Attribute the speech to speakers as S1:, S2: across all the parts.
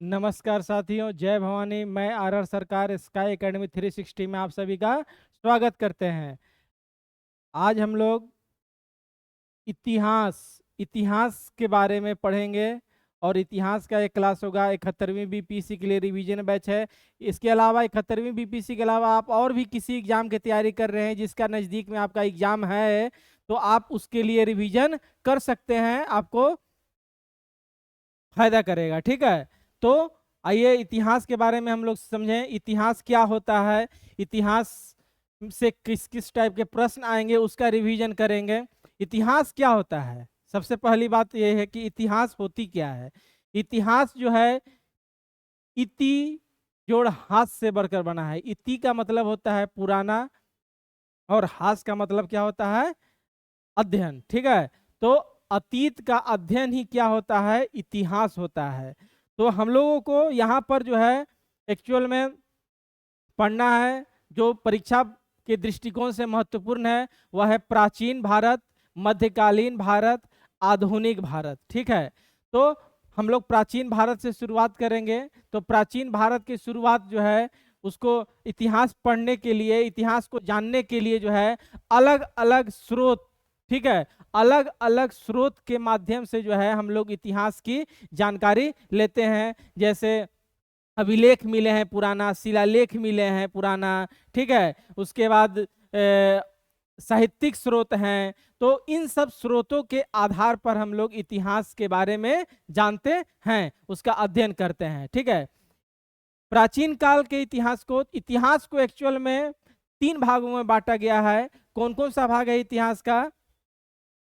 S1: नमस्कार साथियों, जय भवानी। मैं आर सरकार स्काई एकेडमी 360 में आप सभी का स्वागत करते हैं। आज हम लोग इतिहास के बारे में पढ़ेंगे और इतिहास का एक क्लास होगा। 71वीं बीपीसी के लिए रिवीजन बैच है। इसके अलावा 71वीं बीपीसी के अलावा आप और भी किसी एग्जाम की तैयारी कर रहे हैं जिसका नज़दीक में आपका एग्जाम है, तो आप उसके लिए रिवीजन कर सकते हैं, आपको फायदा करेगा। ठीक है, तो आइए इतिहास के बारे में हम लोग समझें। इतिहास क्या होता है, इतिहास से किस किस टाइप के प्रश्न आएंगे उसका रिवीजन करेंगे। इतिहास क्या होता है, सबसे पहली बात यह है कि इतिहास होती क्या है। इतिहास जो है, इति जोड़ हाथ से बढ़कर बना है। इति का मतलब होता है पुराना और हास का मतलब क्या होता है, अध्ययन। ठीक है, तो अतीत का अध्ययन ही क्या होता है, इतिहास होता है। तो हम लोगों को यहाँ पर जो है एक्चुअल में पढ़ना है, जो परीक्षा के दृष्टिकोण से महत्वपूर्ण है वह है प्राचीन भारत, मध्यकालीन भारत, आधुनिक भारत। ठीक है, तो हम लोग प्राचीन भारत से शुरुआत करेंगे। तो प्राचीन भारत की शुरुआत जो है उसको इतिहास पढ़ने के लिए, इतिहास को जानने के लिए जो है अलग अलग स्रोत, ठीक है, अलग अलग स्रोत के माध्यम से जो है हम लोग इतिहास की जानकारी लेते हैं। जैसे अभिलेख मिले हैं पुराना, शिलालेख मिले हैं पुराना, ठीक है, उसके बाद साहित्यिक स्रोत हैं। तो इन सब स्रोतों के आधार पर हम लोग इतिहास के बारे में जानते हैं, उसका अध्ययन करते हैं। ठीक है, प्राचीन काल के इतिहास को एक्चुअल में 3 भागों में बांटा गया है। कौन कौन सा भाग है इतिहास का?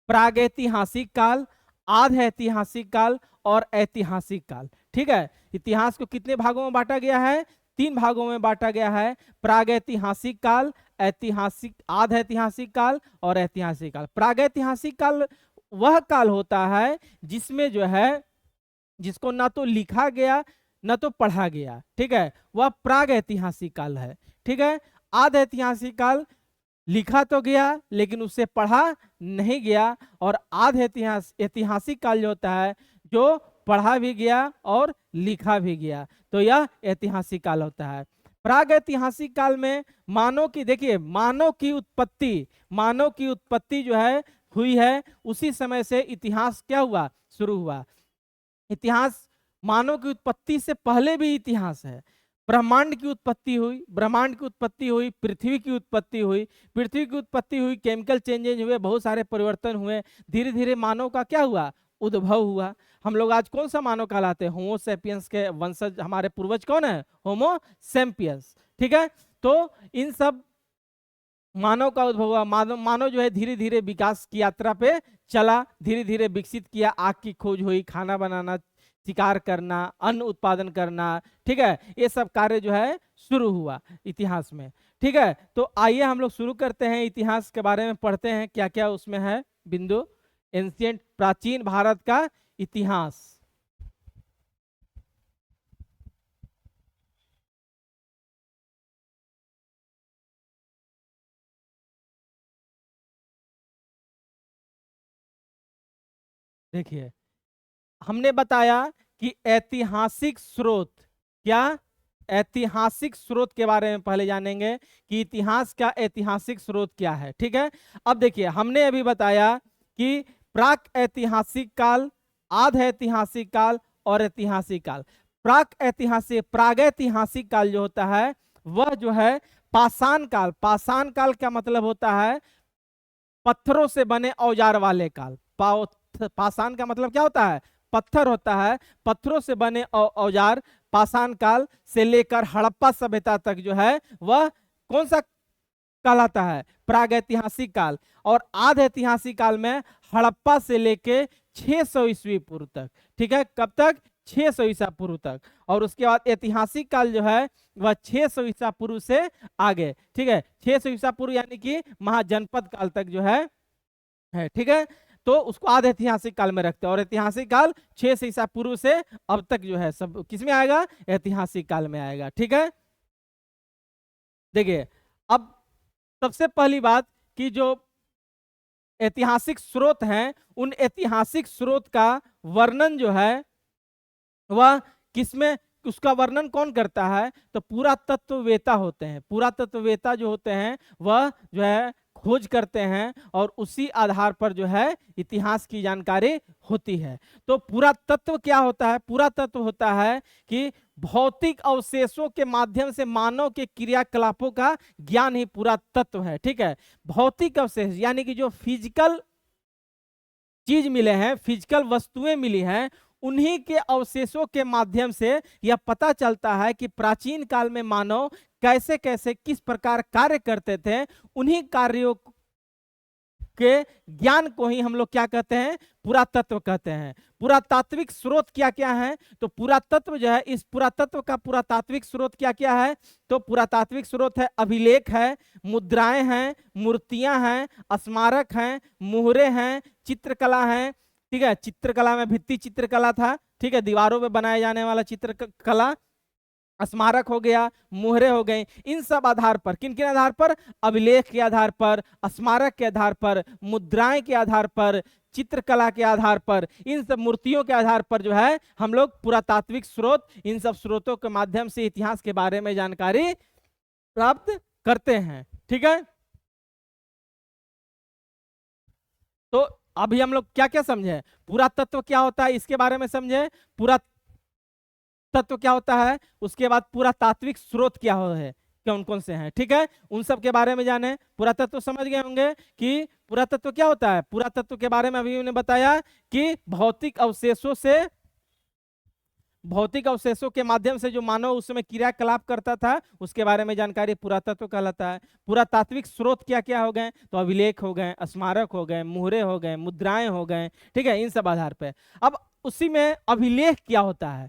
S1: प्रागैतिहासिक काल, आध ऐतिहासिक काल और ऐतिहासिक काल। ठीक है, इतिहास को कितने भागों में बांटा गया है? 3 भागों में बांटा गया है। प्रागैतिहासिक काल, ऐतिहासिक, आध ऐतिहासिक काल और ऐतिहासिक काल। प्रागैतिहासिक काल वह काल होता है जिसमें जो है, जिसको ना तो लिखा गया ना तो पढ़ा गया। ठीक है, वह प्रागैतिहासिक काल है। ठीक है, आध ऐतिहासिक काल लिखा तो गया लेकिन उससे पढ़ा नहीं गया, और आध ऐतिहासिक काल जो होता है जो पढ़ा भी गया और लिखा भी गया, तो यह ऐतिहासिक काल होता है। प्राग ऐतिहासिक काल में मानव की, देखिए, मानव की उत्पत्ति जो है हुई है, उसी समय से इतिहास क्या हुआ, शुरू हुआ। इतिहास मानव की उत्पत्ति से पहले भी इतिहास है। ब्रह्मांड की उत्पत्ति हुई, पृथ्वी की उत्पत्ति हुई, केमिकल चेंजेज हुए, बहुत सारे परिवर्तन हुए, धीरे धीरे मानव का क्या हुआ, उद्भव हुआ। हम लोग आज कौन सा मानव कहलाते हैं? होमो सेपियंस के वंशज, हमारे पूर्वज कौन है? होमो सेपियंस। ठीक है, तो इन सब मानव का उद्भव हुआ। मानव जो है धीरे धीरे विकास की यात्रा पे चला, धीरे धीरे विकसित किया। आग की खोज हुई, खाना बनाना, शिकार करना, अन्न उत्पादन करना, ठीक है, ये सब कार्य जो है शुरू हुआ इतिहास में। ठीक है, तो आइए हम लोग शुरू करते हैं, इतिहास के बारे में पढ़ते हैं क्या क्या उसमें है बिंदु। एंशिएंट, प्राचीन भारत का इतिहास। देखिए, हमने बताया कि ऐतिहासिक स्रोत, क्या? ऐतिहासिक स्रोत के बारे में पहले जानेंगे कि इतिहास का ऐतिहासिक स्रोत क्या है। ठीक है, अब देखिए, हमने अभी बताया कि प्राक ऐतिहासिक काल, आध ऐतिहासिक काल और ऐतिहासिक काल। प्रागैतिहासिक काल जो होता है वह जो है पाषाण काल। पाषाण काल का मतलब होता है पत्थरों से बने औजार वाले काल। पाषाण का मतलब क्या होता है? पत्थर होता है, पत्थरों से बने औजार। पाषाण काल से लेकर हड़प्पा सभ्यता तक जो है वह कौन सा कहलाता है? प्रागैतिहासिक काल। और आध ऐतिहासिक काल में हड़प्पा से लेके 600 ईस्वी पूर्व तक। ठीक है, कब तक? 600 ईसा पूर्व तक। और उसके बाद ऐतिहासिक काल जो है वह 600 ईसा पूर्व से आगे। ठीक है, 600 ईसा पूर्व यानी कि महाजनपद काल तक जो है। ठीक है, तो उसको आध ऐतिहासिक काल में रखते हैं। और ऐतिहासिक काल 600 ईसा पूर्व से अब तक जो है सब किस में आएगा? ऐतिहासिक काल में आएगा। ठीक है, देखिए, अब सबसे पहली बात कि जो ऐतिहासिक स्रोत हैं, उन ऐतिहासिक स्रोत का वर्णन जो है वह किसमें उसका वर्णन कौन करता है? तो पुरातत्ववेता होते हैं। पुरातत्ववेता जो होते हैं वह जो है खोज करते हैं और उसी आधार पर जो है इतिहास की जानकारी होती है। तो पुरातत्व क्या होता है? पुरातत्व होता है कि भौतिक अवशेषों के माध्यम से मानव के क्रियाकलापों का ज्ञान ही पुरातत्व है। ठीक है, भौतिक अवशेष यानी कि जो फिजिकल चीज मिले हैं, फिजिकल वस्तुएं मिली हैं, उन्हीं के अवशेषों के माध्यम से यह पता चलता है कि प्राचीन काल में मानव कैसे कैसे किस प्रकार कार्य करते थे। उन्हीं कार्यों के ज्ञान को ही हम लोग क्या कहते हैं? पुरातत्व कहते हैं। पुरातात्विक स्रोत क्या क्या है? तो पुरातत्व जो है, इस पुरातत्व का पुरातात्विक स्रोत क्या क्या है? तो पुरातात्विक स्रोत है अभिलेख है, मुद्राएं हैं, मूर्तियां हैं, स्मारक हैं, मोहरे हैं, चित्रकला है। ठीक है, चित्रकला में भित्ति चित्रकला था। ठीक है, दीवारों पे बनाए जाने वाला चित्रकला, स्मारक हो गया, मोहरे हो गए। इन सब आधार पर, किन किन आधार पर? अभिलेख के आधार पर, स्मारक के आधार पर, मुद्राएं के आधार पर, चित्रकला के आधार पर, इन सब मूर्तियों के आधार पर जो है हम लोग पुरातात्विक स्रोत, इन सब स्रोतों के माध्यम से इतिहास के बारे में जानकारी प्राप्त करते हैं। ठीक है, तो अभी हम लोग क्या क्या समझे? पुरातत्व क्या होता है इसके बारे में समझे, पुरातत्व क्या होता है, उसके बाद पुरातात्विक स्रोत क्या है, कौन कौन से हैं। ठीक है, उन सब के बारे में जाने। पुरातत्व समझ गए होंगे कि पुरातत्व क्या होता है। पुरातत्व के बारे में अभी उन्होंने बताया कि भौतिक अवशेषों के माध्यम से जो मानव उस समय क्रियाकलाप करता था, उसके बारे में जानकारी पुरातत्व कहलाता है। पुरातात्विक स्रोत क्या क्या हो गए? तो अभिलेख हो गए, स्मारक हो गए, मोहरे हो गए, मुद्राएं हो गए। ठीक है, इन सब आधार पर। अब उसी में अभिलेख क्या होता है?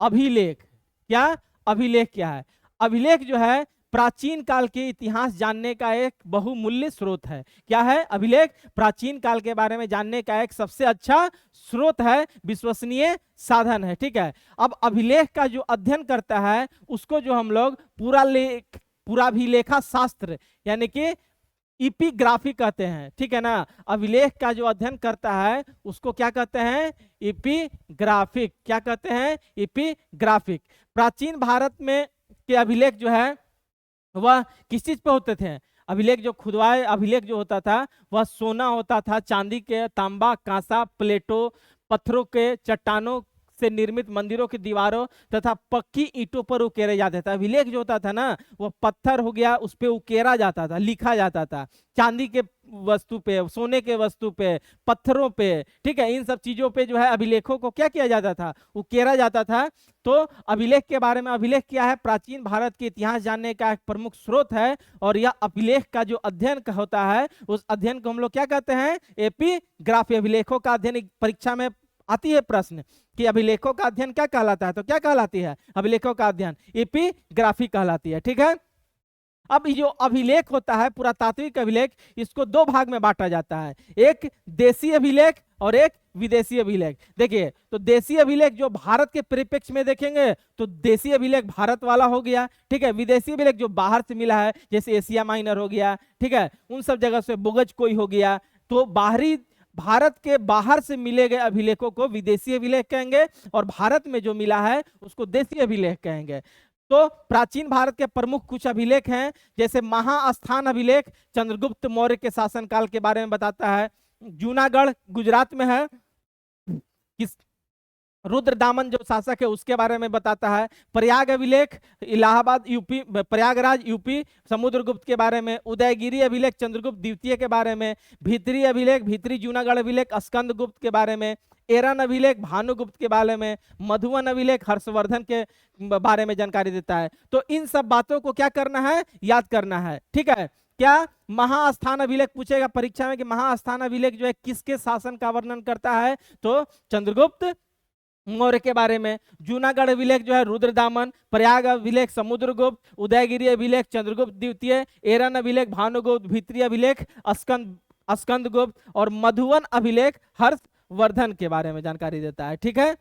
S1: अभिलेख क्या? अभिलेख क्या है? अभिलेख जो है प्राचीन काल के इतिहास जानने का एक बहुमूल्य स्रोत है। क्या है? अभिलेख प्राचीन काल के बारे में जानने का एक सबसे अच्छा स्रोत है, विश्वसनीय साधन है। ठीक है, अब अभिलेख का जो अध्ययन करता है उसको जो हम लोग पुराभिलेखा शास्त्र यानी कि इपिग्राफी कहते हैं। ठीक है ना, अभिलेख का जो अध्ययन करता है उसको क्या कहते हैं? इपिग्राफिक। क्या कहते हैं? इपिग्राफिक। प्राचीन भारत में के अभिलेख जो है वह किस चीज पे होते थे? अभिलेख जो खुदवाए अभिलेख जो होता था वह सोना होता था, चांदी के, तांबा, कांसा, प्लेटों, पत्थरों के, चट्टानों से निर्मित मंदिरों की दीवारों तथा पक्की ईंटों पर उकेरे जाते थे। अभिलेख जो होता था ना, वो पत्थर हो गया, उस पे उकेरा जाता था, लिखा जाता था, चांदी के वस्तु पे, सोने के वस्तु पे, पत्थरों पे। ठीक है, इन सब चीजों पे जो है अभिलेखों को क्या किया जाता था? उकेरा जाता था। तो अभिलेख के बारे में, अभिलेख क्या है? प्राचीन भारत के इतिहास जानने का एक प्रमुख स्रोत है। और यह अभिलेख का जो अध्ययन होता है उस अध्ययन को हम लोग क्या कहते हैं? एपिग्राफी। अभिलेखों का अध्ययन परीक्षा में आती है प्रश्न कि अभिलेखों का अध्ययन क्या कहलाता है? तो क्या कहलाती है अभिलेखों का अध्ययन? एपिग्राफी कहलाती है। ठीक है, अब जो अभिलेख होता है, पुरातात्विक अभिलेख, इसको दो भाग में बांटा जाता है, एक देशी अभिलेख और एक विदेशी अभिलेख। देखिए, तो देशी अभिलेख जो भारत के परिप्रेक्ष्य में देखेंगे तो देशी अभिलेख भारत वाला हो गया। ठीक है, विदेशी अभिलेख जो बाहर से मिला है, जैसे एशिया माइनर हो गया, ठीक है, उन सब जगह से बोगज कोई हो गया, तो बाहरी भारत के बाहर से मिले गए अभिलेखों को विदेशी अभिलेख कहेंगे और भारत में जो मिला है उसको देशी अभिलेख कहेंगे। तो प्राचीन भारत के प्रमुख कुछ अभिलेख हैं, जैसे महास्थान अभिलेख चंद्रगुप्त मौर्य के शासनकाल के बारे में बताता है। जूनागढ़ गुजरात में है, किस रुद्रदामन जो शासक है उसके बारे में बताता है। प्रयाग अभिलेख इलाहाबाद यूपी, प्रयागराज यूपी, समुद्रगुप्त के बारे में। उदयगिरी अभिलेख चंद्रगुप्त द्वितीय के बारे में। भीतरी अभिलेख भीतरी जूनागढ़ अभिलेख स्कंदगुप्त के बारे में। एरन अभिलेख भानुगुप्त के बारे में। मधुवन अभिलेख हर्षवर्धन के बारे में जानकारी देता है। तो इन सब बातों को क्या करना है? याद करना है। ठीक है, क्या महास्थान अभिलेख पूछेगा परीक्षा में कि महास्थान अभिलेख जो है किसके शासन का वर्णन करता है? तो चंद्रगुप्त मौर्य के बारे में। जूनागढ़ अभिलेख जो है रुद्रदामन। प्रयाग अभिलेख समुद्रगुप्त। उदयगिरी अभिलेख चंद्रगुप्त द्वितीय। एरन अभिलेख भानुगुप्त। भीतरी अभिलेख स्कंदगुप्त और मधुवन अभिलेख हर्षवर्धन के बारे में जानकारी देता है। ठीक है,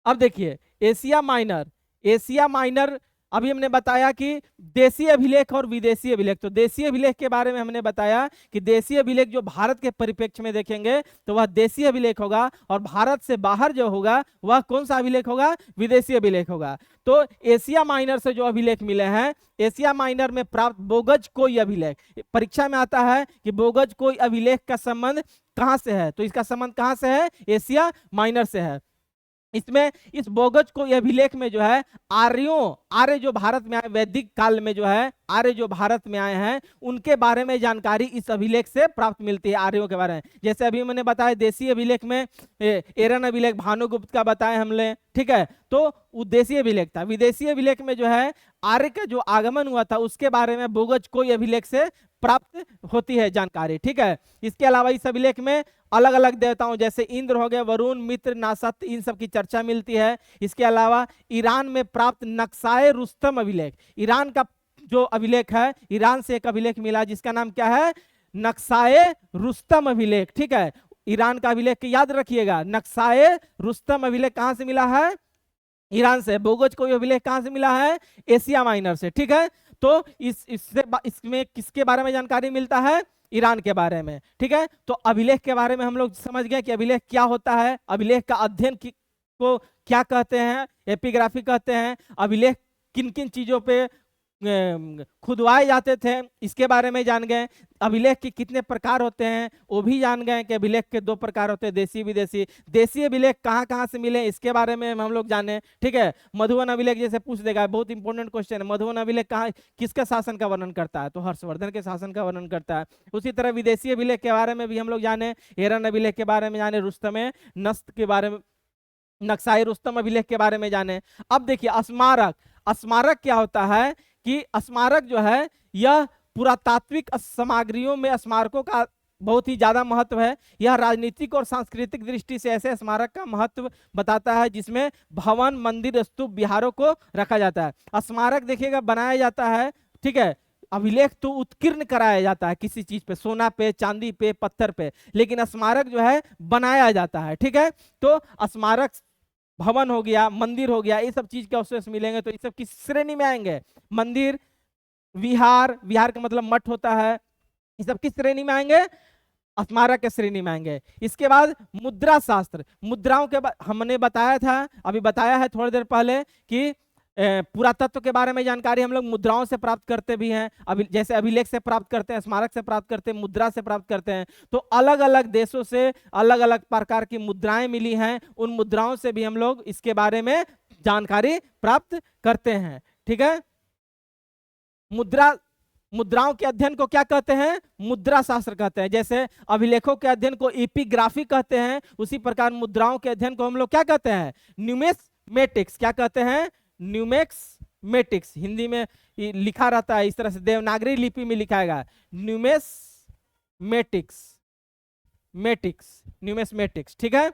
S1: अब देखिए एशिया माइनर अभी हमने बताया कि देशीय अभिलेख और विदेशी अभिलेख। तो देशीय अभिलेख के बारे में हमने बताया कि देशीय अभिलेख जो भारत के परिप्रेक्ष्य में देखेंगे तो वह देशीय अभिलेख होगा, और भारत से बाहर जो होगा वह कौन सा अभिलेख होगा? विदेशी अभिलेख होगा। तो एशिया माइनर से जो अभिलेख मिले हैं, एशिया माइनर में प्राप्त बोगज कोई अभिलेख, परीक्षा में आता है कि बोगज कोई अभिलेख का संबंध कहां से है, तो इसका संबंध कहां से है? एशिया माइनर से है। इसमें इस बोगज को अभिलेख में जो है आर्य जो भारत में आए वैदिक काल में, जो है आर्य जो भारत में आए हैं उनके बारे में जानकारी इस अभिलेख से प्राप्त मिलती है, आर्यों के बारे में। जैसे अभी मैंने बताया देशीय अभिलेख में एरन अभिलेख भानुगुप्त का बताया हमने, ठीक है, तो वो देशीय अभिलेख था। विदेशी अभिलेख में जो है आर्य का जो आगमन हुआ था उसके बारे में बोगज कोई अभिलेख से प्राप्त होती है जानकारी, ठीक है। इसके अलावा इस अभिलेख में अलग अलग देवताओं जैसे इंद्र हो गए, वरुण, मित्र, नासत, इन सब की चर्चा मिलती है। इसके अलावा ईरान में प्राप्त नक्शाए रुस्तम अभिलेख, ईरान का जो अभिलेख है, ईरान से एक अभिलेख मिला जिसका नाम क्या है? नक्शाए रुस्तम अभिलेख, ठीक है। ईरान का अभिलेख याद रखिएगा, नक्शाए रुस्तम अभिलेख कहां से मिला है? ईरान से। बोगज कोई अभिलेख कहां से मिला है? एशिया माइनर से, ठीक है। तो इसमें किसके बारे में जानकारी मिलता है? ईरान के बारे में, ठीक है। तो अभिलेख के बारे में हम लोग समझ गए कि अभिलेख क्या होता है, अभिलेख का अध्ययन को क्या कहते हैं, एपिग्राफी कहते हैं। अभिलेख किन किन चीजों पे खुदवाए जाते थे इसके बारे में जान गए। अभिलेख के कितने प्रकार होते हैं वो भी जान गए कि अभिलेख के 2 प्रकार होते हैं, देशी विदेशी। देशी अभिलेख कहाँ कहाँ से मिले इसके बारे में हम लोग जाने, ठीक है। मधुबन अभिलेख जैसे पूछ देगा, बहुत इंपॉर्टेंट क्वेश्चन है, मधुबन अभिलेख कहाँ किसके शासन का वर्णन करता है? तो हर्षवर्धन के शासन का वर्णन करता है। उसी तरह विदेशी अभिलेख के बारे में भी हम लोग जाने, एरन अभिलेख के बारे में जाने, रुस्तम नस्त के बारे में, नक्शाए रुस्तम अभिलेख के बारे में जाने। अब देखिए स्मारक, स्मारक क्या होता है कि स्मारक जो है यह पुरातात्विक सामग्रियों में स्मारकों का बहुत ही ज्यादा महत्व है। यह राजनीतिक और सांस्कृतिक दृष्टि से ऐसे स्मारक का महत्व बताता है जिसमें भवन, मंदिर, स्तूप, विहारों को रखा जाता है। स्मारक देखिएगा बनाया जाता है, ठीक है। अभिलेख तो उत्कीर्ण कराया जाता है किसी चीज पे, सोना पे, चांदी पे, पत्थर पे, लेकिन स्मारक जो है बनाया जाता है, ठीक है। तो स्मारक भवन हो गया, मंदिर हो गया, ये सब चीज के अवशेष मिलेंगे तो ये सब किस श्रेणी में आएंगे? मंदिर, विहार, विहार का मतलब मठ होता है, ये सब किस श्रेणी में आएंगे? स्मारक के श्रेणी में आएंगे। इसके बाद मुद्रा शास्त्र, मुद्राओं के हमने बताया था, अभी बताया है थोड़ी देर पहले कि पुरातत्व के बारे में जानकारी हम लोग मुद्राओं से प्राप्त करते भी हैं, अभी जैसे अभिलेख से प्राप्त करते हैं, स्मारक से प्राप्त करते हैं, मुद्रा से प्राप्त करते हैं। तो अलग अलग देशों से अलग अलग प्रकार की मुद्राएं मिली हैं, उन मुद्राओं से भी हम लोग इसके बारे में जानकारी प्राप्त करते हैं, ठीक है। मुद्राओं के अध्ययन को क्या कहते हैं? मुद्रा शास्त्र कहते हैं। जैसे अभिलेखों के अध्ययन को एपिग्राफी कहते हैं, उसी प्रकार मुद्राओं के अध्ययन को हम लोग क्या कहते हैं? न्यूमिस्मेटिक्स। क्या कहते हैं? न्यूमिस्मेटिक्स। हिंदी में लिखा रहता है इस तरह से, देवनागरी लिपि में लिखाएगा न्यूमिस्मेटिक्स, न्यूमिस्मेटिक्स, ठीक है।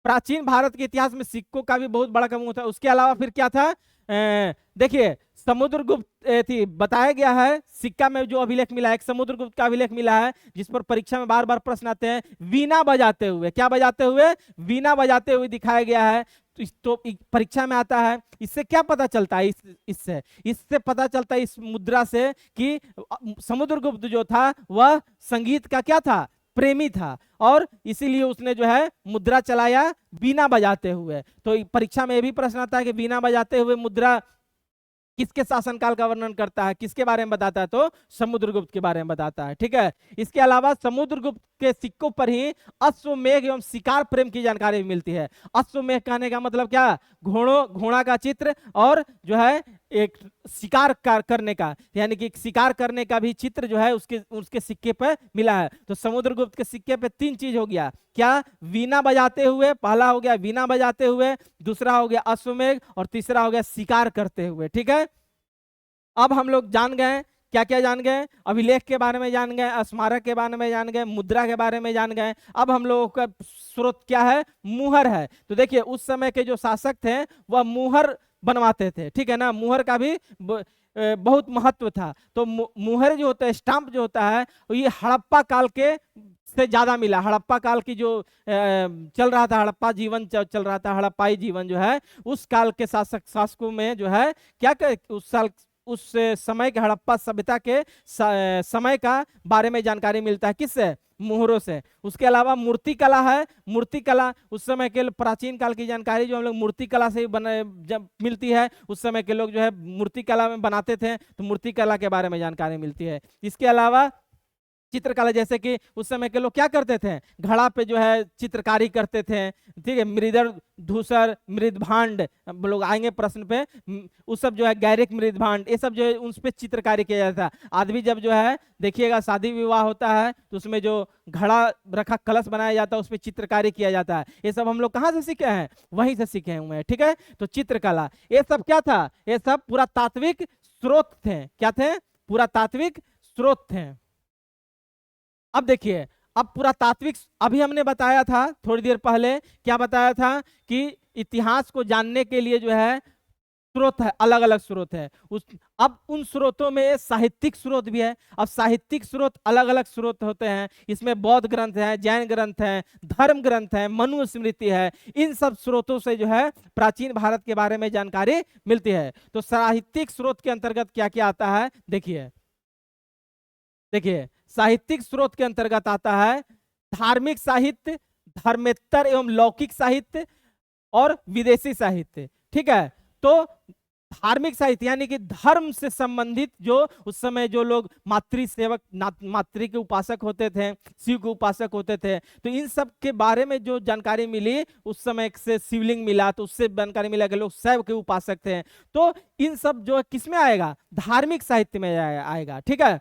S1: प्राचीन भारत के इतिहास में सिक्कों का भी बहुत बड़ा कम होता है। उसके अलावा फिर क्या था? देखिए समुद्रगुप्त थी, बताया गया है सिक्का में जो अभिलेख मिला है, एक समुद्रगुप्त का अभिलेख मिला है जिस पर परीक्षा में बार बार प्रश्न आते हैं, वीणा बजाते हुए। क्या बजाते हुए? वीणा बजाते हुए दिखाया गया है। तो परीक्षा में आता है। इससे क्या पता चलता है? इससे पता चलता है इस मुद्रा से कि समुद्रगुप्त जो था वह संगीत का क्या था? प्रेमी था, और इसीलिए उसने जो है मुद्रा चलाया वीणा बजाते हुए। तो परीक्षा में भी प्रश्न आता है कि वीणा बजाते हुए मुद्रा किसके शासनकाल का वर्णन करता है, किसके बारे में बताता है? तो समुद्रगुप्त के बारे में बताता है, ठीक है। इसके अलावा समुद्रगुप्त के सिक्कों पर ही अश्वमेघ एवं शिकार प्रेम की जानकारी भी मिलती है। अश्वमेघ कहने का मतलब क्या? घोड़ा का चित्र, और जो है एक शिकार करने का, यानी कि शिकार करने का भी चित्र जो है उसके सिक्के पर मिला है। तो समुद्रगुप्त के सिक्के पे 3 चीज हो गया, क्या? वीणा बजाते हुए, पहला हो गया वीणा बजाते हुए, दूसरा हो गया अश्वमेघ, और तीसरा हो गया शिकार करते हुए, ठीक है। अब हम लोग जान गए, क्या क्या जान गए? अभिलेख के बारे में जान गए, स्मारक के बारे में जान गए, मुद्रा के बारे में जान गए। अब हम लोगों का स्रोत क्या है? मुहर है। तो देखिए उस समय के जो शासक थे वह मुहर बनवाते थे, ठीक है ना। मुहर का भी बहुत महत्व था। तो मुहर जो होता है, स्टाम्प जो होता है, ये हड़प्पा काल के से ज्यादा मिला। हड़प्पा काल की जो चल रहा था, हड़प्पा जीवन चल रहा था, हड़प्पाई जीवन जो है, उस काल के शासकों में जो है क्या उस समय के हड़प्पा सभ्यता के समय का बारे में जानकारी मिलता है। किससे? मुहरों से। उसके अलावा मूर्ति कला है। मूर्ति कला उस समय के प्राचीन काल की जानकारी जो हम लोग मूर्ति कला से जब मिलती है, उस समय के लोग जो है मूर्ति कला में बनाते थे, तो मूर्ति कला के बारे में जानकारी मिलती है। इसके अलावा चित्रकला, जैसे कि उस समय के लोग क्या करते थे, घड़ा पे जो है चित्रकारी करते थे। ठीक है, मृदर, धूसर, मृदभांड, लोग आएंगे प्रश्न पे, उस सब जो है गैरिक, मृदभांड, ये सब जो है उस पे चित्रकारी किया जाता है। आदमी जब जो है देखिएगा शादी विवाह होता है तो उसमें जो घड़ा रखा, कलश बनाया जाता है, उस पर चित्रकारी किया जाता है। ये सब हम लोग कहाँ से सीखे हैं? वहीं से सीखे हुए हैं। ठीक है, तो चित्रकला ये सब क्या था? ये सब पुरातात्विक स्रोत थे। क्या थे? पुरातात्विक स्रोत थे। अब देखिए, अब पुरातात्विक, अभी हमने बताया था थोड़ी देर पहले, क्या बताया था कि इतिहास को जानने के लिए जो है स्रोत है, अलग अलग स्रोत है। अब उन स्रोतों में साहित्यिक स्रोत भी है। अब साहित्यिक स्रोत अलग अलग स्रोत होते हैं। इसमें बौद्ध ग्रंथ है, जैन ग्रंथ है, धर्म ग्रंथ है, मनुस्मृति है। इन सब स्रोतों से जो है प्राचीन भारत के बारे में जानकारी मिलती है। तो साहित्यिक स्रोत के अंतर्गत क्या क्या आता है? देखिए साहित्यिक स्रोत के अंतर्गत आता है धार्मिक साहित्य, धर्मेत्तर एवं लौकिक साहित्य और विदेशी साहित्य। ठीक है, तो धार्मिक साहित्य यानी कि धर्म से संबंधित, जो उस समय जो लोग मातृ सेवक, मातृ के उपासक होते थे, शिव के उपासक होते थे, तो इन सब के बारे में जो जानकारी मिली, उस समय से शिवलिंग मिला तो उससे जानकारी मिला कि लोग शैव के उपासक थे। तो इन सब जो किस में आएगा? धार्मिक साहित्य में आएगा। ठीक है,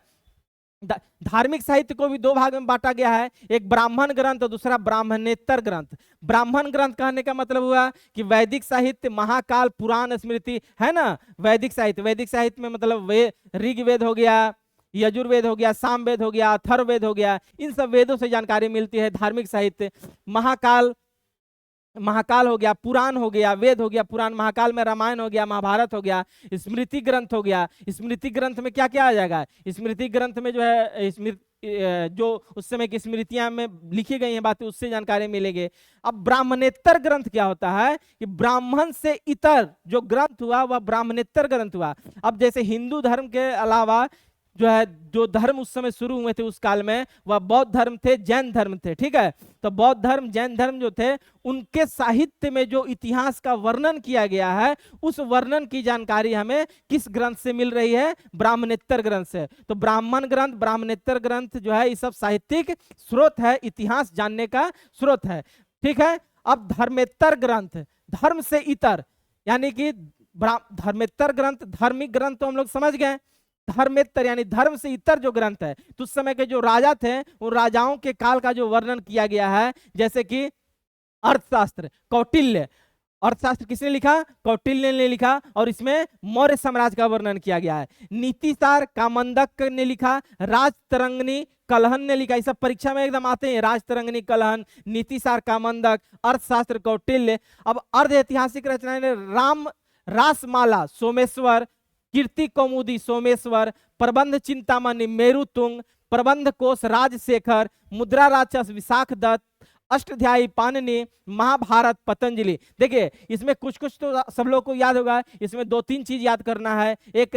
S1: धार्मिक साहित्य को भी दो भाग में बांटा गया है, एक ब्राह्मण ग्रंथ और दूसरा ब्राह्मणेतर ग्रंथ। ब्राह्मण ग्रंथ कहने का मतलब हुआ कि वैदिक साहित्य, महाकाल, पुराण, स्मृति है ना, वैदिक साहित्य। वैदिक साहित्य में मतलब ऋग्वेद हो गया, यजुर्वेद हो गया, सामवेद हो गया, अथर्ववेद हो गया, इन सब वेदों से जानकारी मिलती है। धार्मिक साहित्य महाकाल हो गया, पुराण हो गया, वेद हो गया, पुराण, महाकाल में रामायण हो गया, महाभारत हो गया, स्मृति ग्रंथ हो गया। स्मृति ग्रंथ में क्या क्या आ जाएगा? स्मृति ग्रंथ में जो है जो उस समय की स्मृतियां में लिखी गई हैं बातें, उससे जानकारी मिलेगी। अब ब्राह्मणेतर ग्रंथ क्या होता है कि ब्राह्मण से इतर जो ग्रंथ हुआ वह ब्राह्मणेतर ग्रंथ हुआ। अब जैसे हिंदू धर्म के अलावा जो है, जो धर्म उस समय शुरू हुए थे उस काल में, वह बौद्ध धर्म थे, जैन धर्म थे। ठीक है, तो बौद्ध धर्म, जैन धर्म जो थे, उनके साहित्य में जो इतिहास का वर्णन किया गया है, उस वर्णन की जानकारी हमें किस ग्रंथ से मिल रही है? ब्राह्मणेतर ग्रंथ से। तो ब्राह्मण ग्रंथ, ब्राह्मणेतर ग्रंथ जो है, ये सब साहित्यिक स्रोत है, इतिहास जानने का स्रोत है। ठीक है, अब धर्मेतर ग्रंथ, धर्म से इतर, यानी कि धर्मेतर ग्रंथ, धार्मिक ग्रंथ तो हम लोग समझ गए। धर्मेतर यानी धर्म से इतर जो ग्रंथ है, तो उस समय के जो राजा थे, उन राजाओं के काल का जो वर्णन किया गया है, जैसे कि अर्थशास्त्र, कौटिल्य। अर्थशास्त्र किसने लिखा? कौटिल्य ने लिखा, और इसमें मौर्य साम्राज्य का वर्णन किया गया है। नीतिसार कामंदक ने लिखा, राजतरंगिणी कलहन ने लिखा। ये सब परीक्षा में एकदम आते हैं, राजतरंगिणी कलहन, नीतिसार कामंदक, अर्थशास्त्र कौटिल्य। अब अर्ध ऐतिहासिक रचनाएं ने रासमाला सोमेश्वर, कीर्ति कौमुदी सोमेश्वर, प्रबंध चिंतामणि मेरुतुंग, प्रबंध कोश राजशेखर, मुद्रा राक्षस विशाख दत्त, अष्टाध्यायी पाणिनि, महाभारत पतंजलि। देखिए, इसमें कुछ कुछ तो सब लोग को याद होगा, इसमें दो तीन चीज याद करना है। एक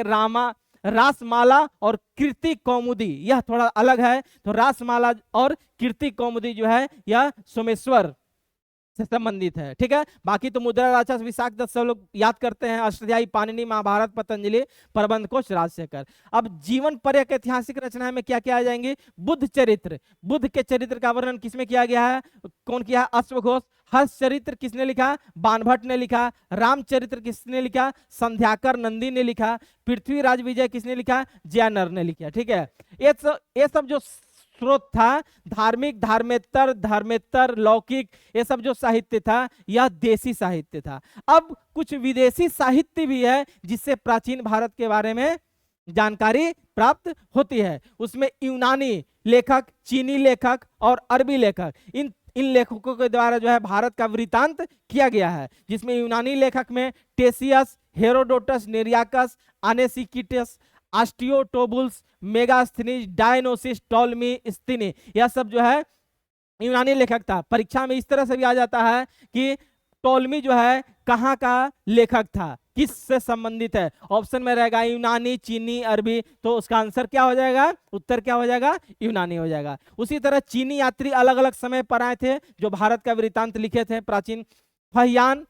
S1: रासमाला और कीर्ति कौमुदी, यह थोड़ा अलग है। तो रासमाला और कीर्ति कौमुदी जो है, यह सोमेश्वर से संबंधित है। ठीक है, बाकी तो मुद्रा राक्षस विशाख दत्त सब लोग याद करते हैं। अष्टाध्यायी पाणिनि, महाभारत पतंजलि, प्रबंध कोश राजशेखर। अब जीवन पर्यक ऐतिहासिक रचना में क्या क्या आ जाएंगे? बुद्ध चरित्र, बुद्ध के चरित्र का वर्णन किसमें किया गया है? कौन किया? अश्वघोष। हर्ष चरित्र किसने लिखा? बाणभट्ट ने लिखा। रामचरित्र किसने लिखा? संध्याकर नंदी ने लिखा। पृथ्वीराज विजय किसने लिखा? जयानर ने लिखा। ठीक है, ये सब जो स्रोत था, धार्मिक, धर्मेतर, लौकिक, ये सब जो साहित्य था, यह देसी साहित्य था। अब कुछ विदेशी साहित्य भी है जिससे प्राचीन भारत के बारे में जानकारी प्राप्त होती है। उसमें यूनानी लेखक, चीनी लेखक और अरबी लेखक, इन लेखकों के द्वारा जो है भारत का वृत्तांत किया गया है, जिसमें यूनानी लेखक में Ctesias, Herodotus, Nearchus, Onesicritus, Aristobulus, Megasthenes, Dionysius, Ptolemy, स्थिनी, यह सब जो है यूनानी लेखक था। परीक्षा में इस तरह से भी आ जाता है कि टॉलमी जो है कहाँ का लेखक था, किस से संबंधित है। ऑप्शन में रहेगा यूनानी, चीनी, अरबी, तो उसका आंसर क्या हो जाएगा, उत्तर क्या हो जाएगा, यूनानी हो जाएगा। उसी तरह चीनी यात्री अलग अलग समय पर आए थे जो भारत का वृत्तांत लिखे थे प्राचीन। फहियान,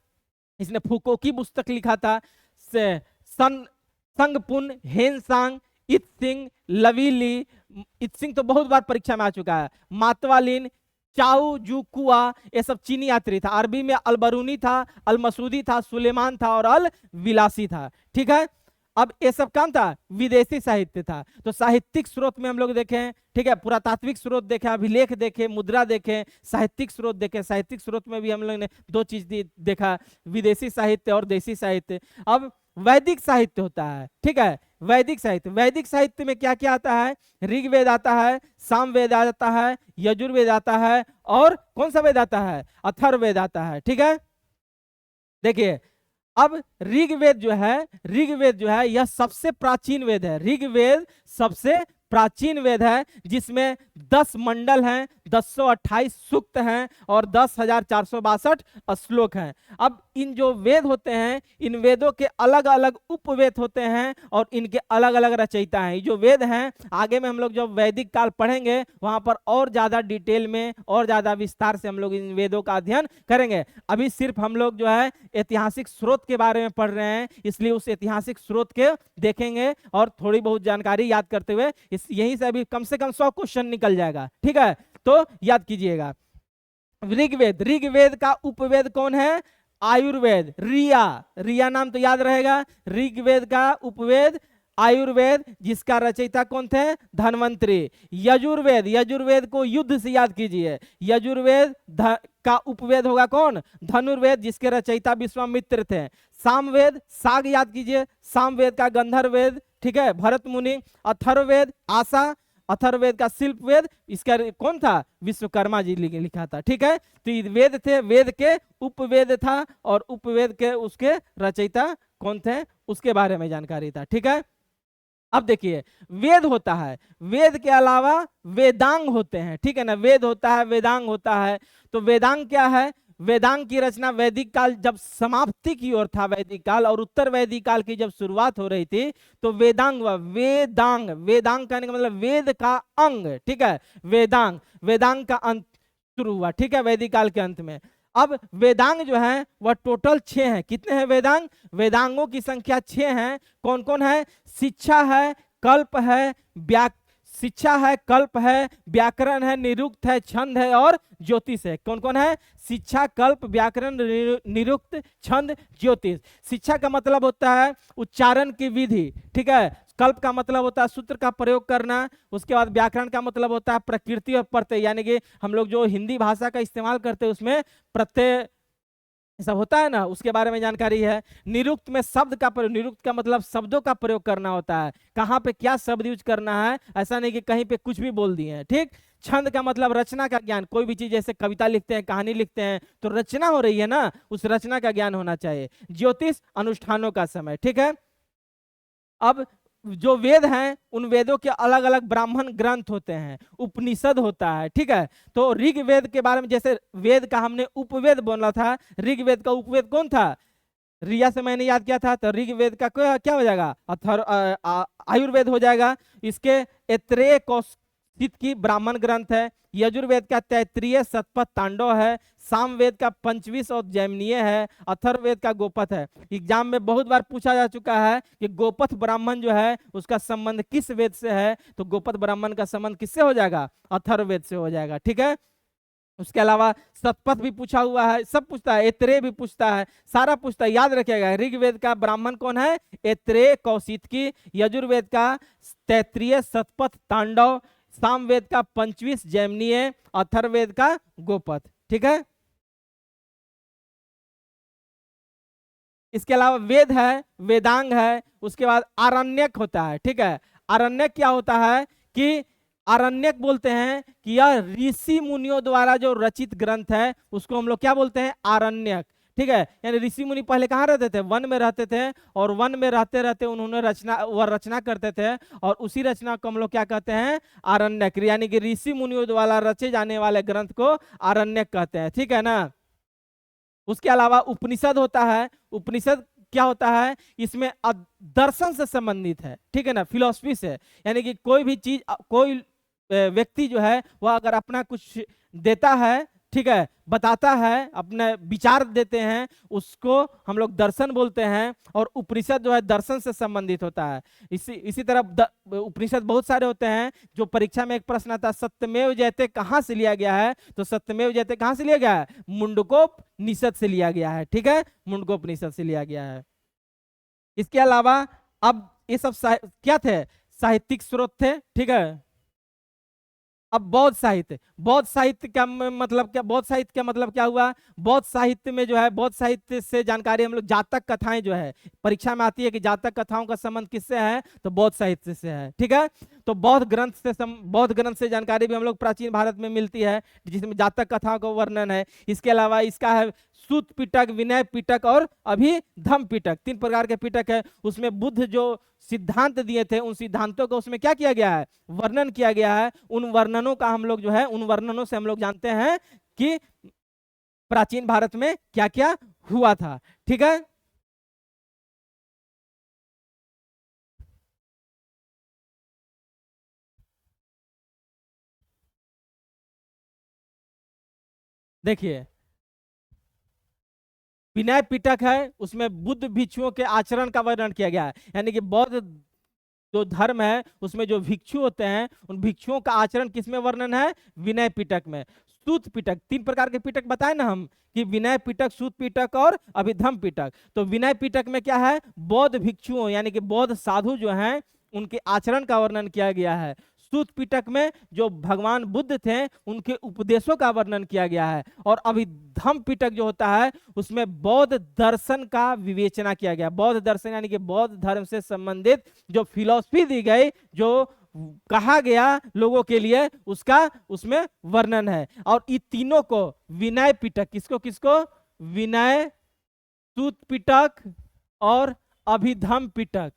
S1: इसने फूको की पुस्तक लिखा था। संगपुन, हेनसांग, इत्सिंग, लवीली, इत्सिंग तो बहुत बार परीक्षा में आ चुका है। मातवालिन, चाउ जुकुआ, ये सब चीनी यात्री था। अरबी में अलबरूनी था, अल मसूदी था, सुलेमान था और अल विलासी था। ठीक है, अब ये सब काम था, विदेशी साहित्य था। तो साहित्यिक स्रोत में हम लोग देखें, ठीक है, पुरातात्विक स्रोत देखे, अभिलेख देखे, मुद्रा देखे, साहित्यिक स्रोत देखे। साहित्यिक स्रोत में भी हम लोग ने दो चीज देखा, विदेशी साहित्य और देशी साहित्य। अब वैदिक साहित्य होता है, ठीक है, वैदिक साहित्य। वैदिक साहित्य में क्या क्या आता है, ऋग्वेद आता है, सामवेद आता है, यजुर्वेद आता है, और कौन सा वेद आता है, अथर्ववेद आता है। ठीक है, देखिए अब ऋग्वेद जो है यह सबसे प्राचीन वेद है। ऋग्वेद सबसे प्राचीन वेद है, जिसमें 10 मंडल हैं, 1028 सूक्त हैं और 10,462 श्लोक हैं। अब इन जो वेद होते हैं, इन वेदों के अलग अलग उपवेद होते हैं और इनके अलग अलग रचयिता हैं। ये जो वेद हैं, आगे में हम लोग जब वैदिक काल पढ़ेंगे वहां पर और ज्यादा डिटेल में और ज्यादा विस्तार से हम लोग इन वेदों का अध्ययन करेंगे। अभी सिर्फ हम लोग जो है ऐतिहासिक स्रोत के बारे में पढ़ रहे हैं, इसलिए उस ऐतिहासिक स्रोत के देखेंगे और थोड़ी बहुत जानकारी याद करते हुए यहीं से अभी कम से कम 100 क्वेश्चन निकल जाएगा। ठीक है, तो याद कीजिएगा। ऋग्वेद, ऋग्वेद का उपवेद कौन है, आयुर्वेद। रिया नाम तो याद रहेगा। ऋग्वेद का उपवेद आयुर्वेद, जिसका रचयिता कौन थे, धन्वंतरी। यजुर्वेद को युद्ध से याद कीजिए। यजुर्वेद का उपवेद होगा कौन, धनुर्वेद, जिसके रचयिता विश्वामित्र थे। सामवेद, साग याद कीजिए, सामवेद का गंधर्ववेद, ठीक है, भरत मुनि। अथर्ववेद आशा, अथर्ववेद का शिल्प वेद, इसका कौन था, विश्वकर्मा जी लिखा था। ठीक है, तो ये वेद थे, वेद के उपवेद था और उपवेद के उसके रचयिता कौन थे उसके बारे में जानकारी था। ठीक है, अब देखिए वेद होता है, वेद के अलावा वेदांग होते हैं। ठीक है ना, वेद होता है, वेदांग होता है। तो वेदांग क्या है, वेदांग की रचना वैदिक काल जब समाप्ति की ओर था, वैदिक काल, और उत्तर वैदिक काल की जब शुरुआत हो रही थी तो वेदांग हुआ। वेदांग कहने का मतलब वेद का अंग। ठीक है, वेदांग का अंत शुरू हुआ, ठीक है, वैदिक काल के अंत में। अब वेदांग जो है वह टोटल 6 हैं। कितने हैं वेदांग, वेदांगों की संख्या 6 है। कौन कौन है, शिक्षा है, कल्प है, शिक्षा है, कल्प है, व्याकरण है, निरुक्त है, छंद है और ज्योतिष है। कौन कौन है, शिक्षा, कल्प, व्याकरण, निरुक्त, छंद, ज्योतिष। शिक्षा का मतलब होता है उच्चारण की विधि, ठीक है। कल्प का मतलब होता है सूत्र का प्रयोग करना। उसके बाद व्याकरण का मतलब होता है प्रकृति और प्रत्यय, यानी कि हम लोग जो हिंदी भाषा का इस्तेमाल करते हैं उसमें प्रत्यय सब होता है ना, उसके बारे में जानकारी है। निरुक्त में शब्द का प्रयोग, निरुक्त का मतलब शब्दों का प्रयोग करना होता है, कहाँ पे क्या शब्द यूज करना है, ऐसा नहीं कि कहीं पे कुछ भी बोल दिए हैं। ठीक, छंद का मतलब रचना का ज्ञान, कोई भी चीज जैसे कविता लिखते हैं, कहानी लिखते हैं तो रचना हो रही है ना, उस रचना का ज्ञान होना चाहिए। ज्योतिष, अनुष्ठानों का समय। ठीक है, अब जो वेद हैं उन वेदों के अलग अलग ब्राह्मण ग्रंथ होते हैं, उपनिषद होता है। ठीक है, तो ऋग्वेद के बारे में, जैसे वेद का हमने उपवेद बोला था, ऋग्वेद का उपवेद कौन था, रिया से मैंने याद किया था, तो ऋग्वेद का क्या हो जाएगा, आयुर्वेद हो जाएगा। इसके ऐत्रेय कौशिक की ब्राह्मण ग्रंथ है। यजुर्वेद का तैत्रीय शतपथ तांडव है। सामवेद का पंचविश और जैमिनीय है। अथर्ववेद का गोपथ है। एग्जाम में बहुत बार पूछा जा चुका है कि गोपथ ब्राह्मण जो है उसका संबंध किस वेद से है, तो गोपथ ब्राह्मण का संबंध किससे हो जाएगा, अथर्ववेद से हो जाएगा। ठीक है, उसके अलावा शतपथ भी पूछा हुआ है, सब पूछता है, ऐत्रेय भी पूछता है, सारा पूछता है, याद रखिएगा। ऋग्वेद का ब्राह्मण कौन है, ऐत्रेय कौशिकी। यजुर्वेद का तैत्रीय शतपथ तांडव। सामवेद का पंचविश जैमिनीय। अथर्ववेद का गोपथ। ठीक है, इसके अलावा वेद है, वेदांग है, उसके बाद आरण्यक होता है। ठीक है, आरण्यक क्या होता है कि आरण्यक बोलते हैं कि यह ऋषि मुनियों द्वारा जो रचित ग्रंथ है उसको हम लोग क्या बोलते हैं, आरण्यक। ठीक है। यानी ऋषि मुनि पहले कहाँ रहते थे? वन में रहते थे, और वन में रहते रहते उन्होंने रचना करते थे, और उसी रचना को हम लोग क्या कहते हैं? आरण्यक। यानी कि ऋषि मुनियों द्वारा रचे जाने वाले ग्रंथ को आरण्यक कहते हैं, ठीक है ना। उसके अलावा उपनिषद होता है। उपनिषद क्या होता है? इसमें दर्शन से संबंधित है, ठीक है ना, फिलॉसफी से। यानी कि कोई भी चीज, कोई व्यक्ति जो है वह अगर अपना कुछ देता है, ठीक है, बताता है, अपने विचार देते हैं, उसको हम लोग दर्शन बोलते हैं। और उपनिषद जो है दर्शन से संबंधित होता है। इसी तरह उपनिषद बहुत सारे होते हैं। जो परीक्षा में एक प्रश्न आता है, सत्यमेव जयते कहाँ से लिया गया है? तो सत्यमेव जयते कहाँ से लिया गया है? मुंडकोपनिषद से लिया गया है, ठीक है, मुंडकोपनिषद से लिया गया है। इसके अलावा अब ये सब क्या थे? साहित्यिक स्रोत थे, ठीक है। अब बौद्ध साहित्य, बौद्ध साहित्य का मतलब क्या? बौद्ध साहित्य का मतलब क्या हुआ? बौद्ध साहित्य में जो है, बौद्ध साहित्य से जानकारी हम लोग, जातक कथाएं जो है परीक्षा में आती है कि जातक कथाओं का संबंध किससे है? तो बौद्ध साहित्य से है, ठीक है। तो बौद्ध ग्रंथ से जानकारी भी हम लोग प्राचीन भारत में मिलती है, जिसमें जातक कथाओं का वर्णन है। इसके अलावा इसका है सूत पिटक, विनय पिटक और अभिधम पिटक, 3 प्रकार के पिटक है। उसमें बुद्ध जो सिद्धांत दिए थे, उन सिद्धांतों को उसमें क्या किया गया है? वर्णन किया गया है। उन वर्णनों का हम लोग जो है, उन वर्णनों से हम लोग जानते हैं कि प्राचीन भारत में क्या क्या हुआ था, ठीक है। देखिए, विनय पिटक है, उसमें बुद्ध भिक्षुओं के आचरण का वर्णन किया गया है। यानी कि बौद्ध जो धर्म है उसमें जो भिक्षु होते हैं, उन भिक्षुओं का आचरण किसमें वर्णन है? विनय पिटक में। सूत पिटक, 3 प्रकार के पिटक बताए ना हम, कि विनय पिटक, सूत पिटक और अभिधम पिटक। तो विनय पिटक में क्या है? बौद्ध भिक्षुओं यानी कि बौद्ध साधु जो हैं, उनके आचरण का वर्णन किया गया है। सूत पिटक में जो भगवान बुद्ध थे, उनके उपदेशों का वर्णन किया गया है। और अभिधम पिटक जो होता है, उसमें बौद्ध दर्शन का विवेचना किया गया। बौद्ध दर्शन यानी कि बौद्ध धर्म से संबंधित जो फिलॉसफी दी गई, जो कहा गया लोगों के लिए, उसका उसमें वर्णन है। और इन तीनों को विनय पिटक, किसको किसको? विनय, सूत पिटक और अभिधम पिटक।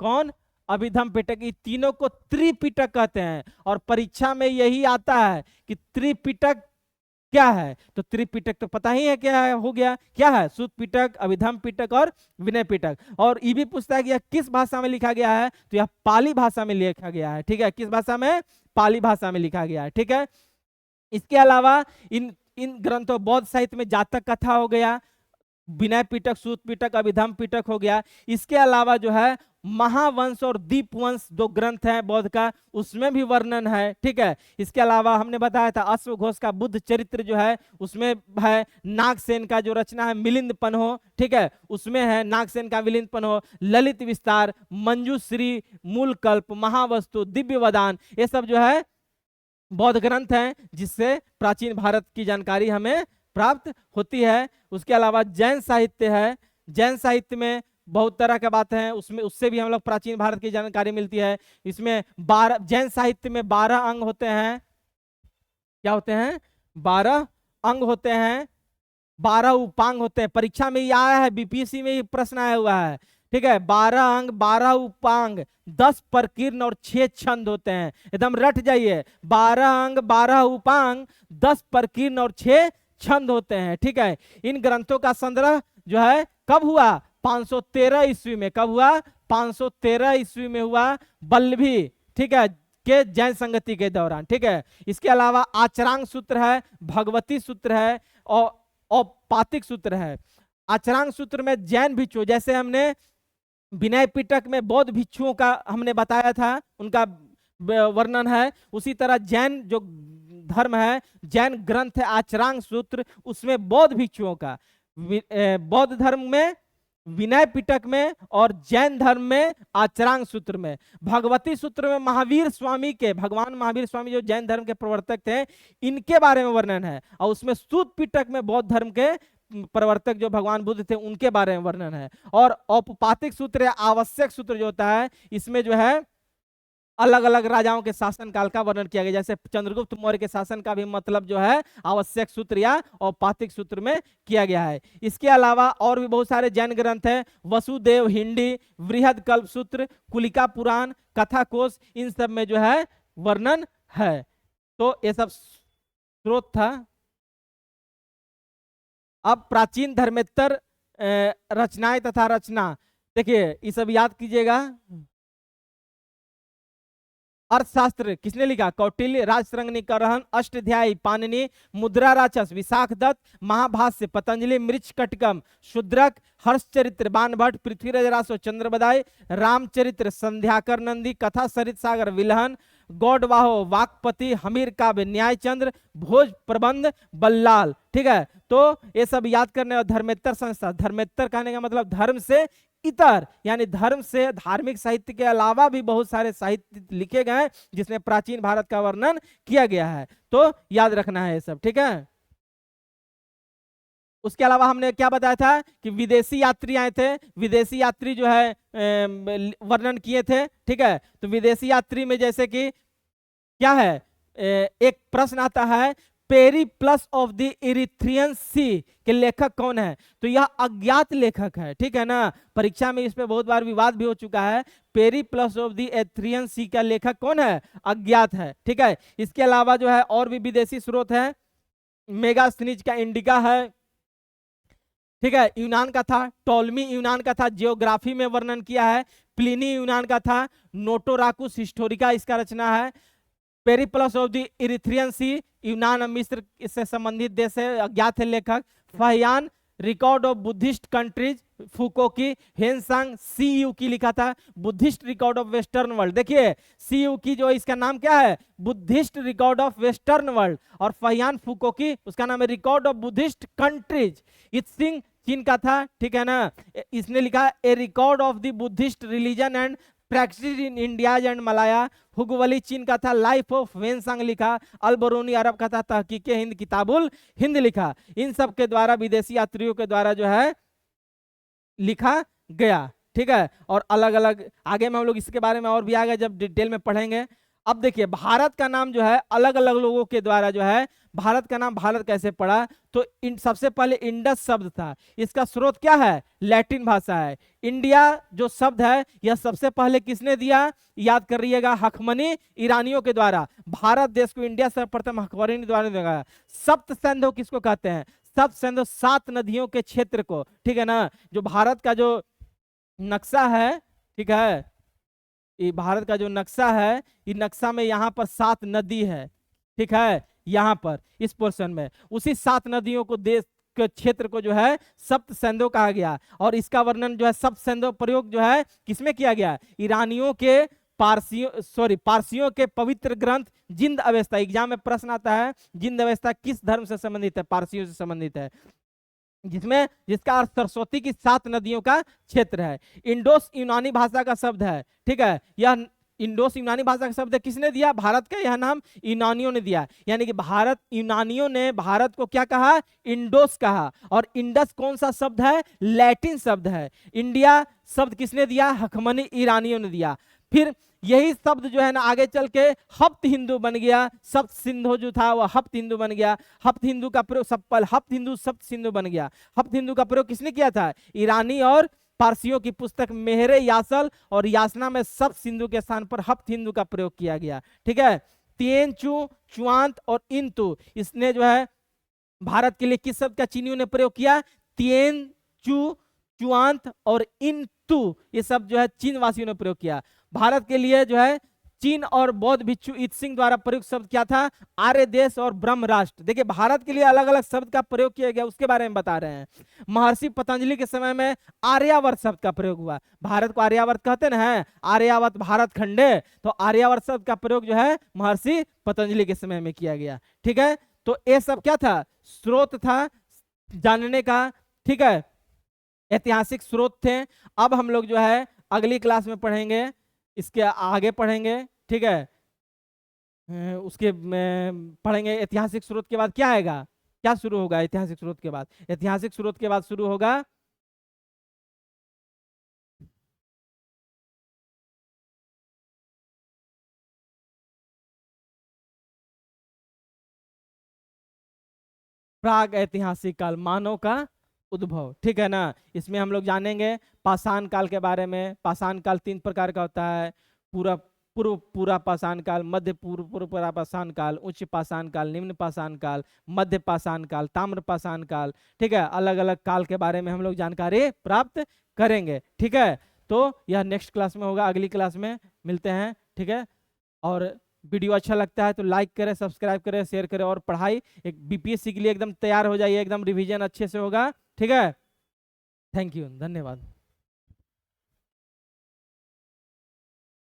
S1: कौन? अभिधम पिटक। ये तीनों को त्रिपिटक कहते हैं। और परीक्षा में यही आता है कि त्रिपिटक क्या है? तो त्रिपिटक तो पता ही है क्या है, हो गया क्या है? सूत पिटक, अभिधम पिटक और विनय पिटक। और ये भी पूछता है कि यह किस भाषा में लिखा गया है? तो यह पाली भाषा में लिखा गया है, ठीक है। किस भाषा में? पाली भाषा में लिखा गया है, ठीक है। इसके अलावा इन इन ग्रंथों, बौद्ध साहित्य में जातक कथा हो गया, विनय पिटक, सूत पिटक, अभिधम पिटक हो गया। इसके अलावा जो है महावंश और दीपवंश, 2 ग्रंथ हैं बौद्ध का, उसमें भी वर्णन है, ठीक है। इसके अलावा हमने बताया था अश्वघोष का बुद्ध चरित्र जो है, उसमें है नागसेन का जो रचना है मिलिंद पन्हो, ठीक है, उसमें है नागसेन का मिलिंद पन्हो, ललित विस्तार, मंजूश्री, मूलकल्प, महावस्तु, दिव्य वदान, ये सब जो है बौद्ध ग्रंथ हैं, जिससे प्राचीन भारत की जानकारी हमें प्राप्त होती है। उसके अलावा जैन साहित्य है। जैन साहित्य में बहुत तरह के बात हैं, उसमें उससे भी हम लोग प्राचीन भारत की जानकारी मिलती है। इसमें 12 जैन साहित्य में 12 अंग होते हैं। क्या होते हैं? 12 अंग होते हैं, 12 उपांग होते हैं। परीक्षा में ये आया है, बीपीएससी में ये प्रश्न आया हुआ है, ठीक है। 12 अंग, 12 उपांग, 10 प्रकीर्ण और 6 छंद होते हैं। एकदम रट जाइए, 12 अंग, 12 उपांग, 10 प्रकीर्ण और 6 छंद होते हैं, ठीक है। इन ग्रंथों का संग्रह जो है कब हुआ? 513 ईस्वी में। कब हुआ? 513 ईस्वी में हुआ, बल्लभी, ठीक है, के जैन संगति के दौरान, ठीक है। इसके अलावा आचरांग सूत्र है, भगवती सूत्र है और औपातिक सूत्र है। आचरांग सूत्र में जैन भिक्षु, जैसे हमने विनय पिटक में बौद्ध भिक्षुओं का हमने बताया था, उनका वर्णन है, उसी तरह जैन जो धर्म है, जैन ग्रंथ है आचरांग सूत्र, उसमें बौद्ध भिक्षुओं का, बौद्ध धर्म में विनय पिटक में और जैन धर्म में आचरांग सूत्र में। भगवती सूत्र में महावीर स्वामी के, भगवान महावीर स्वामी जो जैन धर्म के प्रवर्तक थे, इनके बारे में वर्णन है। और उसमें सूत पिटक में बौद्ध धर्म के प्रवर्तक जो भगवान बुद्ध थे, उनके बारे में वर्णन है। और औपपातिक सूत्र या आवश्यक सूत्र जो होता है, इसमें जो है अलग अलग राजाओं के शासन काल का वर्णन किया गया। जैसे चंद्रगुप्त मौर्य के शासन का भी मतलब जो है आवश्यक सूत्र या औपाधिक सूत्र में किया गया है। इसके अलावा और भी बहुत सारे जैन ग्रंथ हैं, वसुदेव हिंदी, बृहद कल्पसूत्र, कुलिका पुराण, कथा कोश, इन सब में जो है वर्णन है। तो ये सब स्रोत था। अब प्राचीन धर्मेत्तर रचनाएं तथा रचना, देखिए ये सब याद कीजिएगा। अर्थशास्त्र किसने लिखा? कौटिल्य, राजसरंगिणीकरण, अष्टाध्यायी पाणिनि, मुद्रा राक्षस विशाख दत्त, महाभाष्य पतंजलि, मृच्छकटिकम शूद्रक, हर्षचरित्र बाणभट्ट, पृथ्वीराज रासो चंद्रबदाई, रामचरित्र संध्याकर नंदी, कथा सरित सागर विलहन, गौडवाहो वाकपति, हमीर काव्य न्यायचंद्र, भोज प्रबंध बल्लाल। ठीक है, तो ये सब याद करने। और धर्मेत्तर संस्था, धर्मेत्तर कहने का मतलब धर्म से इतर, यानी धर्म से धार्मिक साहित्य के अलावा भी बहुत सारे साहित्य लिखे गए हैं जिसमें प्राचीन भारत का वर्णन किया गया है। तो याद रखना है ये सब। ठीक है, उसके अलावा हमने क्या बताया था कि विदेशी यात्री आए थे, विदेशी यात्री जो है वर्णन किए थे। ठीक है, तो विदेशी यात्री में जैसे कि क्या है, एक प्रश्न आता है, पेरिप्लस ऑफ द इरिथ्रियन सी के लेखक कौन है? तो यह अज्ञात लेखक है। ठीक है ना, परीक्षा में इस पे बहुत बार विवाद भी हो चुका है। पेरिप्लस ऑफ द इरिथ्रियन सी का लेखक कौन है? अज्ञात है। ठीक है, इसके अलावा जो है और भी विदेशी स्रोत है, मेगास्थनीज का इंडिका है। ठीक है, यूनान का था, टोलमी यूनान का था, जियोग्राफी में वर्णन किया है। प्लिनी यूनान का था, नोटोराकुस हिस्टोरिका इसका रचना है। पेरिप्लस ऑफ द इरिथ्रियन सी, यूनान मिस्र इससे संबंधित देश है, अज्ञात है लेखक। फहियान, रिकॉर्ड ऑफ बुद्धिस्ट कंट्रीज, फूको की। हेनसांग, सी यू की लिखा था, Buddhist record of western world. देखिए सी यू की जो इसका नाम क्या है, Buddhist record of western world. और फहियान फूको की उसका नाम है record of Buddhist countries. Itsing चीन का था। ठीक है ना, इसने लिखा ए record of the Buddhist religion and practice in India and Malaya. हुगवली चीन का था, लाइफ ऑफ वेनसांग लिखा। अलबरूनी अरब का था, तहकीके हिंद किताबुल हिंद लिखा। इन सब के द्वारा विदेशी यात्रियों के द्वारा जो है लिखा गया। ठीक है, और अलग अलग आगे में हम लोग इसके बारे में और भी आगे जब डिटेल में पढ़ेंगे। अब देखिए भारत का नाम जो है अलग अलग लोगों के द्वारा जो है, भारत का नाम भारत कैसे पड़ा? तो सबसे पहले इंडस शब्द था, इसका स्रोत क्या है? लैटिन भाषा है। इंडिया जो शब्द है यह सबसे पहले किसने दिया? याद करिएगा, हखमनी ईरानियों के द्वारा। भारत देश को इंडिया सर्वप्रथम हखमनी द्वारा दिया। सप्त सिंधु किसको कहते हैं? सप्त सिंधु 7 नदियों के क्षेत्र को। ठीक है ना, जो भारत का जो नक्शा है, ठीक है, ये भारत का जो नक्शा है, इस नक्शा में यहाँ पर 7 नदी है। ठीक है, यहाँ पर इस पोर्शन में उसी 7 नदियों को देश के क्षेत्र को जो है सप्त सिंधु कहा गया। और इसका वर्णन जो है सप्त सिंधु प्रयोग जो है किसमें किया गया? ईरानियों के पारसियों के पवित्र ग्रंथ जिंद अवस्था। एग्जाम में प्रश्न आता है जिंद अवस्था किस धर्म से संबंधित है? पारसियों से संबंधित है, जिसका अर्थ सरस्वती की 7 नदियों का क्षेत्र है। इंडोस यूनानी भाषा का शब्द है। ठीक है, यह इंडोस यूनानी भाषा का शब्द किसने दिया? भारत का यह नाम यूनानियों ने दिया। यानी कि भारत, यूनानियों ने भारत को क्या कहा? इंडोस कहा। और इंडस कौन सा शब्द है? लैटिन शब्द है। इंडिया शब्द किसने दिया? हखमनी ईरानियों ने दिया। फिर यही शब्द जो है ना आगे चल के हप्त हिंदू बन गया। सप्त सिंधु जो था वह हप्त हिंदू बन गया। हप्त हिंदू का प्रयोग हप्त हिंदू सप्त सिंधु बन गया। हप्त हिंदू का प्रयोग किसने किया था? ईरानी और पारसियों की पुस्तक मेहरे यासल और यासना में सप्त सिंधु के स्थान पर हप्त हिंदू का प्रयोग किया गया। ठीक है, तिएन चू, चुआंत और इंतु, इसने जो है भारत के लिए किस शब्द का चीनियों ने प्रयोग किया? तिएन चू, चुआंत और इंतु, ये सब जो है चीन वासियों ने प्रयोग किया। भारत के लिए जो है चीन और बौद्ध भिक्षु इत्सिंग द्वारा प्रयुक्त शब्द क्या था? आर्य देश और ब्रह्म राष्ट्र। देखिए भारत के लिए अलग अलग शब्द का प्रयोग किया गया, उसके बारे में बता रहे हैं। महर्षि पतंजलि के समय में आर्यावर्त शब्द का प्रयोग हुआ। भारत को आर्यावर्त कहते ना है, आर्यावर्त भारत खंडे, तो आर्यावर्त शब्द का प्रयोग जो है महर्षि पतंजलि के समय में किया गया। ठीक है, तो ये सब क्या था? स्रोत था जानने का। ठीक है, ऐतिहासिक स्रोत थे। अब हम लोग जो है अगली क्लास में पढ़ेंगे, इसके आगे पढ़ेंगे। ठीक है, उसके पढ़ेंगे ऐतिहासिक स्रोत के बाद क्या आएगा, क्या शुरू होगा ऐतिहासिक स्रोत के बाद? ऐतिहासिक स्रोत के बाद शुरू होगा प्राग ऐतिहासिक काल, मानव का उद्भव, ठीक है ना। इसमें हम लोग जानेंगे पाषाण काल के बारे में। पाषाण काल 3 प्रकार का होता है, पूरा पूर्व पूरा पाषाण काल, मध्य पूर्व पूर्व पूरा पाषाण काल, उच्च पाषाण काल, निम्न पाषाण काल, मध्य पाषाण काल, ताम्र पाषाण काल, ठीक है। अलग अलग काल के बारे में हम लोग जानकारी प्राप्त करेंगे, ठीक है। तो यह नेक्स्ट क्लास में होगा, अगली क्लास में मिलते हैं, ठीक है। और वीडियो अच्छा लगता है तो लाइक करें, सब्सक्राइब करें, शेयर करें, और पढ़ाई एक बीपीएससी के लिए एकदम तैयार हो जाइए, एकदम रिवीजन अच्छे से होगा, ठीक है। थैंक यू, धन्यवाद।